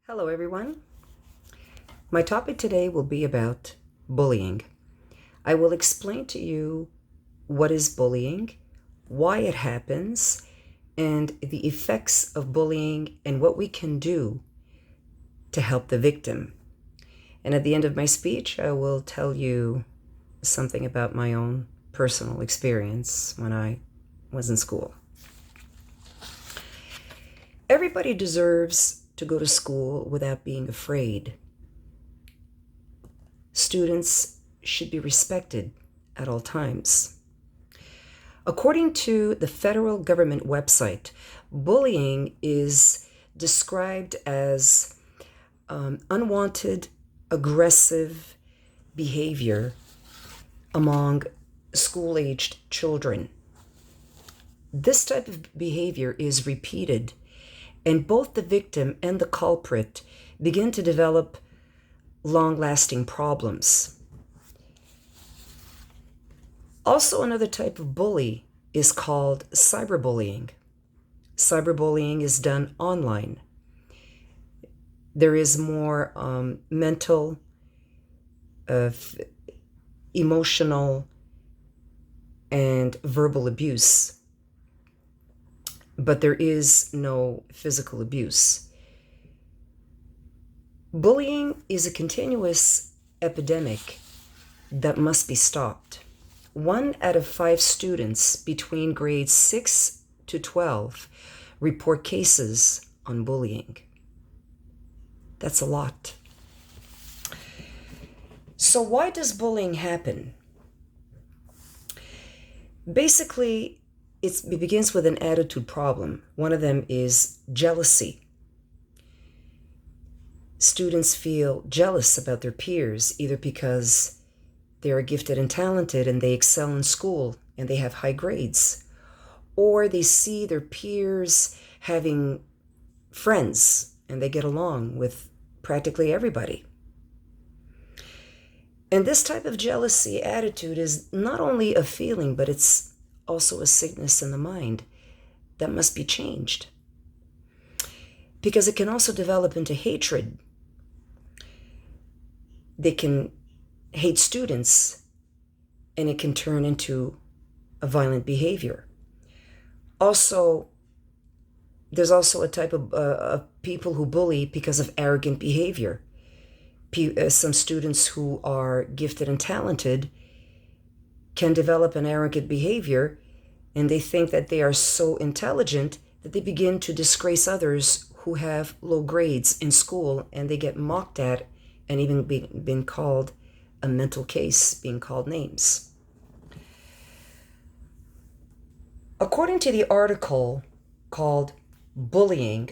Hello, everyone. My topic today will be about bullying. I will explain to you what is bullying, why it happens, and the effects of bullying and what we can do to help the victim. And at the end of my speech, I will tell you something about my own personal experience when I was in school. Everybody deserves to go to school without being afraid. Students should be respected at all times. According to the federal government website, bullying is described as unwanted, aggressive behavior among school-aged children. This type of behavior is repeated, and both the victim and the culprit begin to develop long-lasting problems. Also, another type of bully is called cyberbullying. Cyberbullying is done online. There is more mental, emotional, and verbal abuse, but there is no physical abuse. Bullying is a continuous epidemic that must be stopped. 1 out of 5 students between grades 6 to 12 report cases on bullying. That's a lot. So why does bullying happen? Basically, it begins with an attitude problem. One of them is jealousy. Students feel jealous about their peers, either because they are gifted and talented and they excel in school and they have high grades, or they see their peers having friends and they get along with practically everybody. And this type of jealousy attitude is not only a feeling, but it's also a sickness in the mind that must be changed, because it can also develop into hatred. They can hate students, and it can turn into a violent behavior. Also, there's also a type of people who bully because of arrogant behavior. Some students who are gifted and talented can develop an arrogant behavior, and they think that they are so intelligent that they begin to disgrace others who have low grades in school, and they get mocked at and even been called a mental case, being called names. According to the article called Bullying,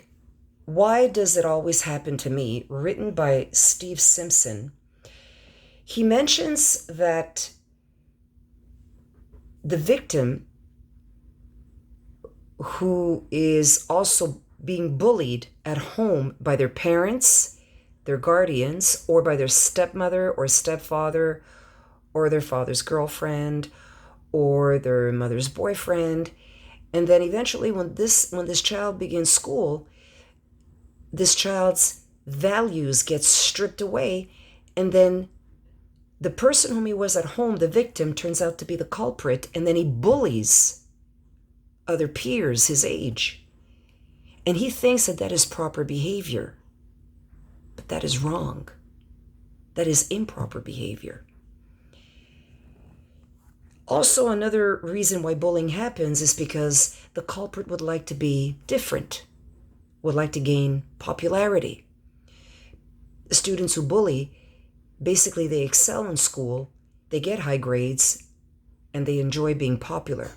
Why Does It Always Happen to Me?, written by Steve Simpson, he mentions that the victim who is also being bullied at home by their parents, their guardians, or by their stepmother or stepfather, or their father's girlfriend, or their mother's boyfriend. And then eventually when this child begins school, this child's values get stripped away, and then the person whom he was at home, the victim, turns out to be the culprit, and then he bullies other peers his age. And he thinks that that is proper behavior. But that is wrong. That is improper behavior. Also, another reason why bullying happens is because the culprit would like to be different, would like to gain popularity. The students who bully, basically they excel in school, they get high grades, and they enjoy being popular.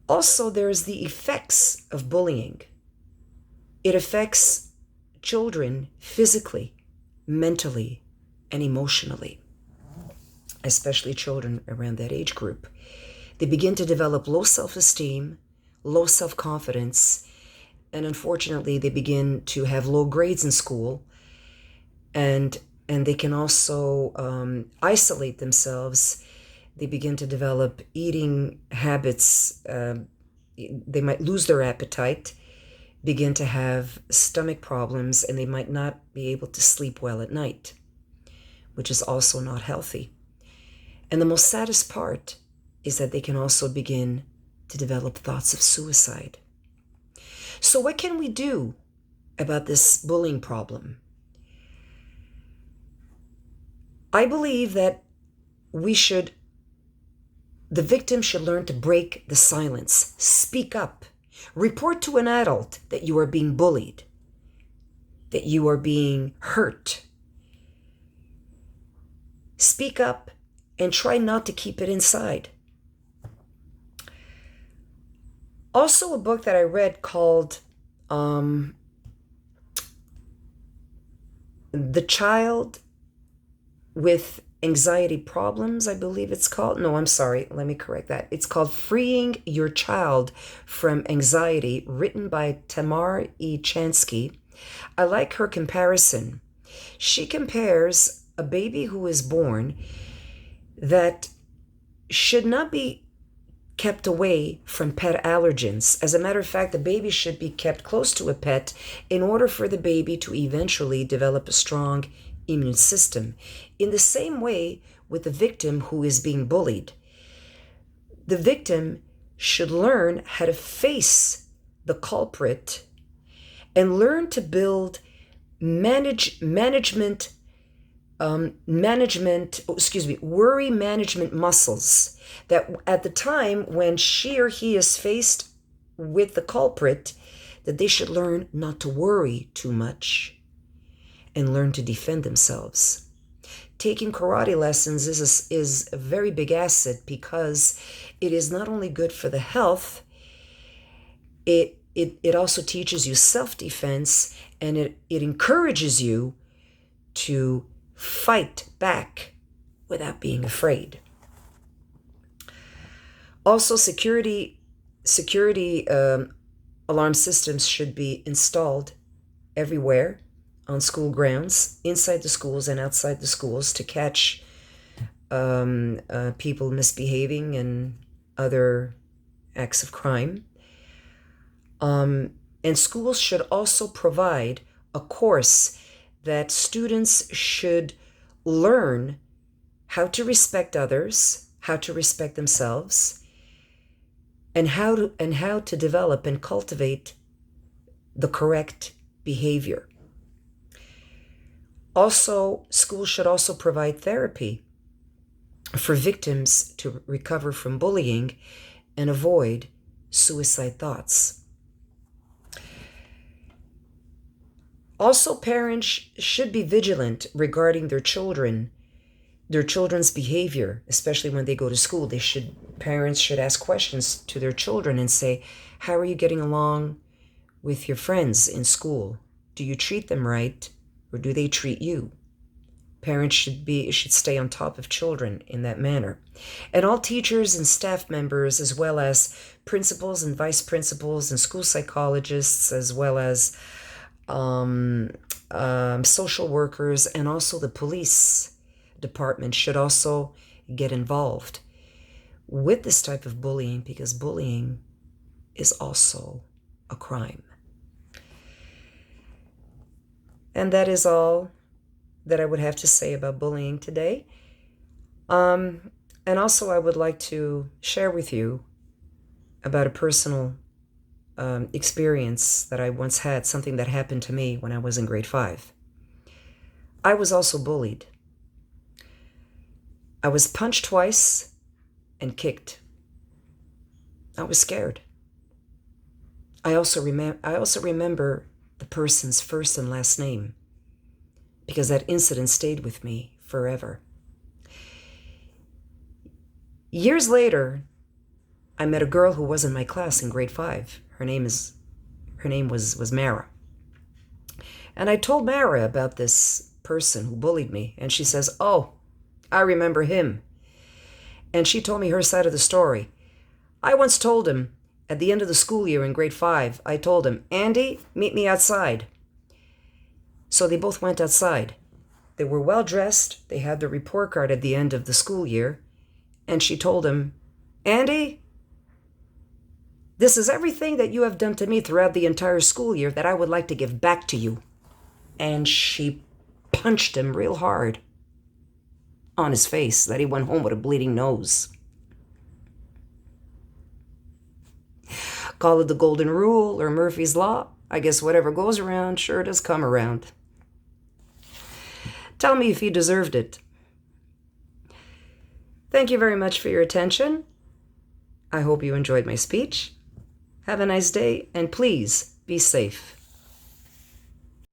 Also, there's the effects of bullying. It affects children physically, mentally, and emotionally, especially children around that age group. They begin to develop low self-esteem, low self-confidence, and unfortunately, they begin to have low grades in school, and they can also isolate themselves. They begin to develop eating habits. They might lose their appetite. begin to have stomach problems, and they might not be able to sleep well at night, which is also not healthy. And the most saddest part is that they can also begin to develop thoughts of suicide. So what can we do about this bullying problem? I believe that the victim should learn to break the silence, speak up, report to an adult that you are being bullied, that you are being hurt. Speak up and try not to keep it inside. Also, a book that I read called The Child with Anxiety Problems, I believe it's called. No, I'm sorry. Let me correct that. It's called Freeing Your Child from Anxiety, written by Tamar E. Chansky. I like her comparison. She compares a baby who is born that should not be kept away from pet allergens. As a matter of fact, the baby should be kept close to a pet in order for the baby to eventually develop a strong immune system. In the same way with the victim who is being bullied, the victim should learn how to face the culprit and learn to build worry management muscles, that at the time when she or he is faced with the culprit, that they should learn not to worry too much and learn to defend themselves. Taking karate lessons is a very big asset, because it is not only good for the health, it also teaches you self-defense, and it encourages you to fight back without being afraid. Also, security alarm systems should be installed everywhere on school grounds, inside the schools and outside the schools, to catch people misbehaving and other acts of crime. And schools should also provide a course that students should learn how to respect others, how to respect themselves, and how to develop and cultivate the correct behavior. Also, schools should also provide therapy for victims to recover from bullying and avoid suicide thoughts. Also, parents should be vigilant regarding their children's behavior, especially when they go to school. Parents should ask questions to their children and say, how are you getting along with your friends in school? Do you treat them right, or do they treat you? Parents should stay on top of children in that manner. And all teachers and staff members, as well as principals and vice principals and school psychologists, as well as social workers, and also the police department, should also get involved with this type of bullying, because bullying is also a crime. And that is all that I would have to say about bullying today. And also, I would like to share with you about a personal experience that I once had, something that happened to me when I was in grade 5. I was also bullied. I was punched twice and kicked. I was scared. I also remember the person's first and last name, because that incident stayed with me forever. Years later, I met a girl who was in my class in grade 5. Her name was Mara. And I told Mara about this person who bullied me, and she says, "Oh, I remember him." And she told me her side of the story. I once told him, at the end of the school year in grade 5, I told him, "Andy, meet me outside." So they both went outside. They were well dressed. They had their report card at the end of the school year. And she told him, "Andy, This is everything that you have done to me throughout the entire school year that I would like to give back to you. And she punched him real hard on his face that he went home with a bleeding nose. Call it the golden rule or Murphy's Law. I guess whatever goes around sure does come around. Tell me if he deserved it. Thank you very much for your attention. I hope you enjoyed my speech. Have a nice day, and please be safe.